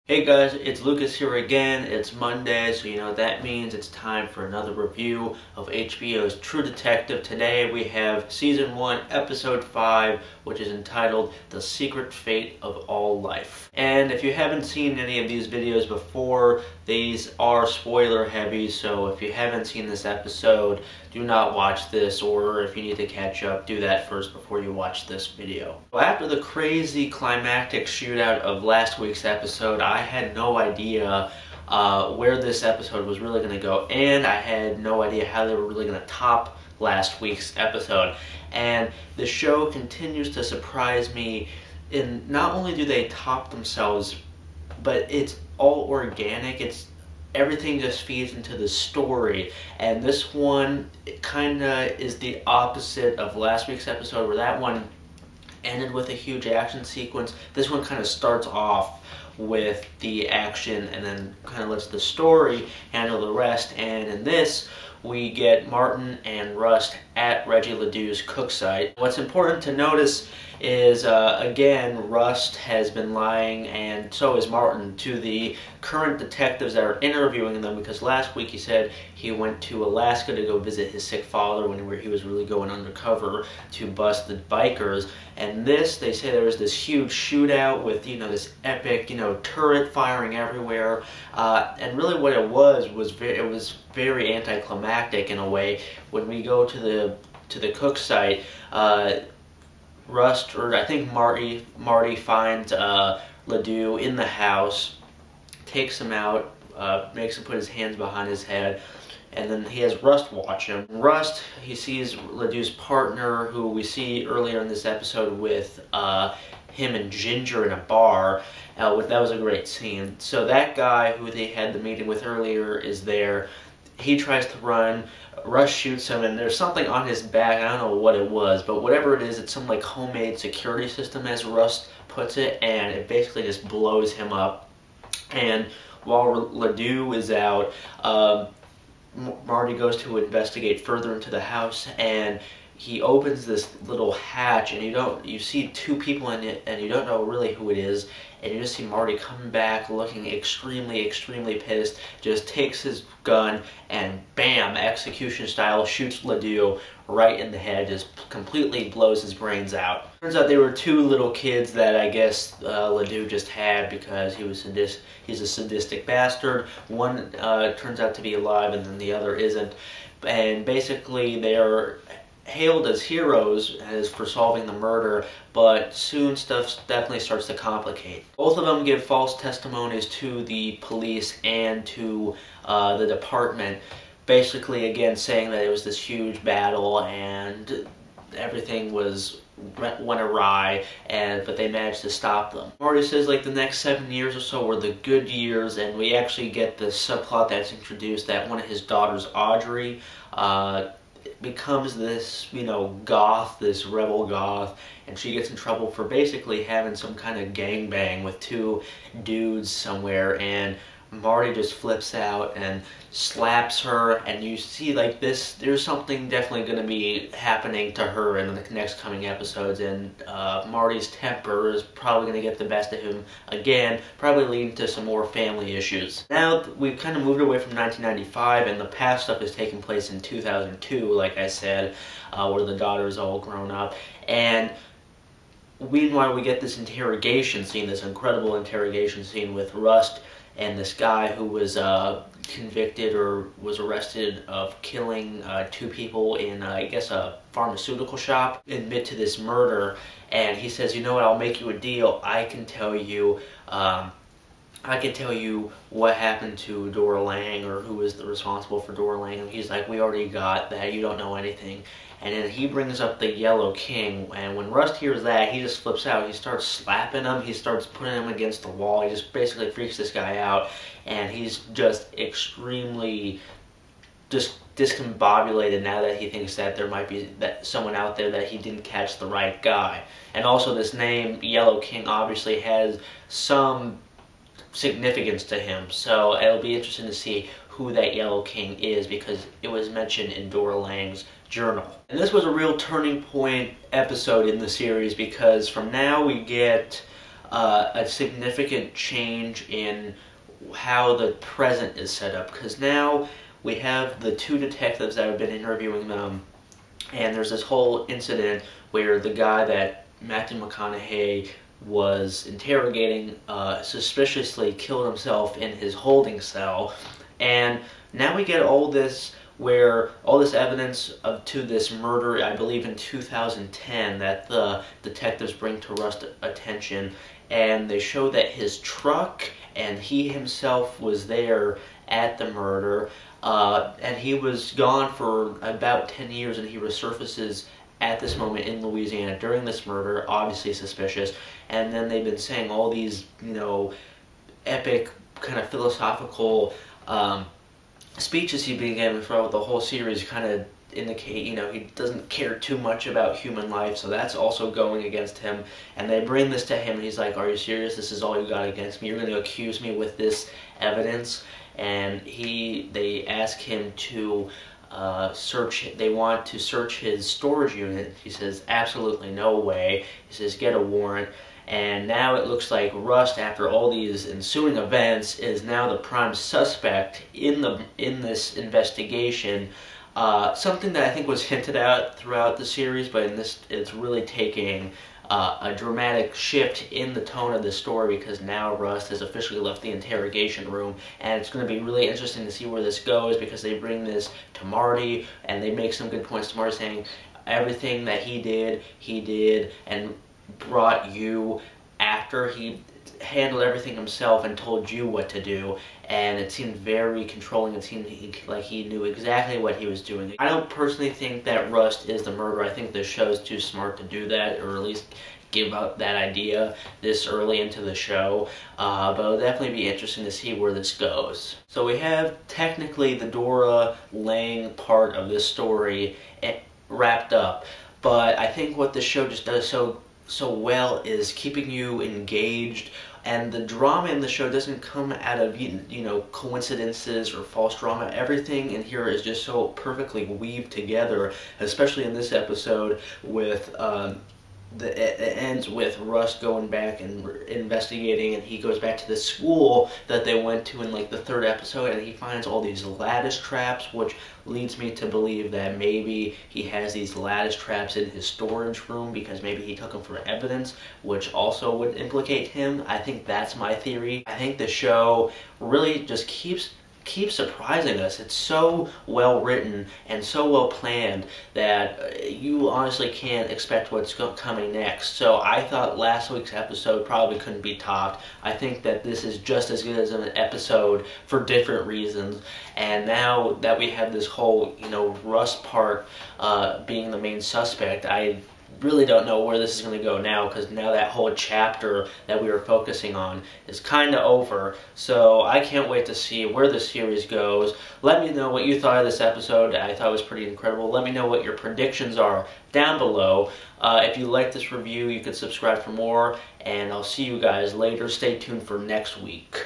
Hey guys, it's Lucas here again. It's Monday, so you know what that means. It's time for another review of HBO's True Detective. Today we have Season 1, Episode 5, which is entitled The Secret Fate of All Life. And if you haven't seen any of these videos before, these are spoiler heavy, so if you haven't seen this episode, do not watch this, or if you need to catch up, do that first before you watch this video. Well, after the crazy climactic shootout of last week's episode, I had no idea where this episode was really going to go, and I had no idea how they were really going to top last week's episode. And the show continues to surprise me in not only do they top themselves, but it's all organic. Everything just feeds into the story, and this one kind of is the opposite of last week's episode, where that one ended with a huge action sequence. This one kind of starts off with the action and then kind of lets the story handle the rest. And in this, we get Martin and Rust at Reggie Ledoux's cook site. What's important to notice is, again, Rust has been lying, and so is Martin, to the current detectives that are interviewing them, because last week he said he went to Alaska to go visit his sick father where he was really going undercover to bust the bikers. And this, they say there was this huge shootout with, this epic, turret firing everywhere. And really what it was very anticlimactic in a way. When we go to the cook site, Rust, or I think Marty finds Ledoux in the house, takes him out, makes him put his hands behind his head, and then he has Rust watch him. Rust, he sees Ledoux's partner, who we see earlier in this episode with him and Ginger in a bar. That was a great scene. So that guy who they had the meeting with earlier is there. He tries to run. Rust shoots him, and there's something on his back. I don't know what it was, but whatever it is, it's some like homemade security system, as Rust puts it, and it basically just blows him up. And while Ledoux is out, Marty goes to investigate further into the house, and he opens this little hatch, and you see two people in it, and you don't know really who it is, and you just see Marty coming back looking extremely pissed, just takes his gun and bam, execution style, shoots Ledoux right in the head, just completely blows his brains out. Turns out they were two little kids that I guess Ledoux just had because he's a sadistic bastard. One turns out to be alive, and then the other isn't. And basically they're hailed as heroes for solving the murder, but soon stuff definitely starts to complicate. Both of them give false testimonies to the police and to the department, basically again saying that it was this huge battle and everything went awry, but they managed to stop them. Marty says like the next 7 years or so were the good years, and we actually get the subplot that's introduced that one of his daughters, Audrey, becomes this, goth, this rebel goth, and she gets in trouble for basically having some kind of gangbang with two dudes somewhere, and Marty just flips out and slaps her, and you see like this, there's something definitely going to be happening to her in the next coming episodes, and Marty's temper is probably going to get the best of him again, probably leading to some more family issues. Now we've kind of moved away from 1995, and the past stuff is taking place in 2002, like I said, where the daughter's all grown up, and meanwhile we get this interrogation scene, this incredible interrogation scene with Rust and this guy who was convicted or was arrested of killing two people in, I guess, a pharmaceutical shop, admit to this murder. And he says, you know what, I'll make you a deal. I can tell you what happened to Dora Lang, or who was responsible for Dora Lang. And he's like, we already got that, you don't know anything. And then he brings up the Yellow King, and when Rust hears that, he just flips out. He starts slapping him, he starts putting him against the wall, he just basically freaks this guy out, and he's just extremely discombobulated now that he thinks that there might be someone out there, that he didn't catch the right guy. And also this name, Yellow King, obviously has some significance to him, so it'll be interesting to see who that Yellow King is, because it was mentioned in Dora Lang's journal. And this was a real turning point episode in the series, because from now we get a significant change in how the present is set up, because now we have the two detectives that have been interviewing them, and there's this whole incident where the guy that Matthew McConaughey was interrogating suspiciously killed himself in his holding cell, and now we get all this evidence to this murder, I believe in 2010, that the detectives bring to Rust's attention, and they show that his truck and he himself was there at the murder, and he was gone for about 10 years, and he resurfaces at this moment in Louisiana during this murder, obviously suspicious. And then they've been saying all these, epic kind of philosophical speeches he's been giving throughout the whole series, kind of indicate, he doesn't care too much about human life, so that's also going against him. And they bring this to him, and he's like, "Are you serious? This is all you got against me? You're going to accuse me with this evidence?" And they ask him to they want to search his storage unit. He says, "Absolutely no way." He says, "Get a warrant." And now it looks like Rust, after all these ensuing events, is now the prime suspect in this investigation. Something that I think was hinted at throughout the series, but in this, it's really taking a dramatic shift in the tone of the story, because now Rust has officially left the interrogation room, and it's going to be really interesting to see where this goes, because they bring this to Marty, and they make some good points to Marty, saying everything that he did, and brought you after he handled everything himself and told you what to do, and it seemed very controlling. It seemed like he knew exactly what he was doing. I don't personally think that Rust is the murderer. I think the show's too smart to do that, or at least give up that idea this early into the show, but it'll definitely be interesting to see where this goes. So we have technically the Dora Lang part of this story wrapped up, but I think what the show just does so well is keeping you engaged, and the drama in the show doesn't come out of coincidences or false drama. Everything in here is just so perfectly weaved together, especially in this episode with it ends with Rust going back and investigating, and he goes back to the school that they went to in like the third episode, and he finds all these lattice traps, which leads me to believe that maybe he has these lattice traps in his storage room because maybe he took them for evidence, which also would implicate him. I think that's my theory. I think the show really just keeps surprising us. It's so well written and so well planned that you honestly can't expect what's coming next. So I thought last week's episode probably couldn't be topped. I think that this is just as good as an episode for different reasons. And now that we have this whole, Rust part being the main suspect, I really don't know where this is going to go now, because now that whole chapter that we were focusing on is kind of over. So I can't wait to see where the series goes. Let me know what you thought of this episode. I thought it was pretty incredible. Let me know what your predictions are down below. If you like this review, you can subscribe for more, and I'll see you guys later. Stay tuned for next week.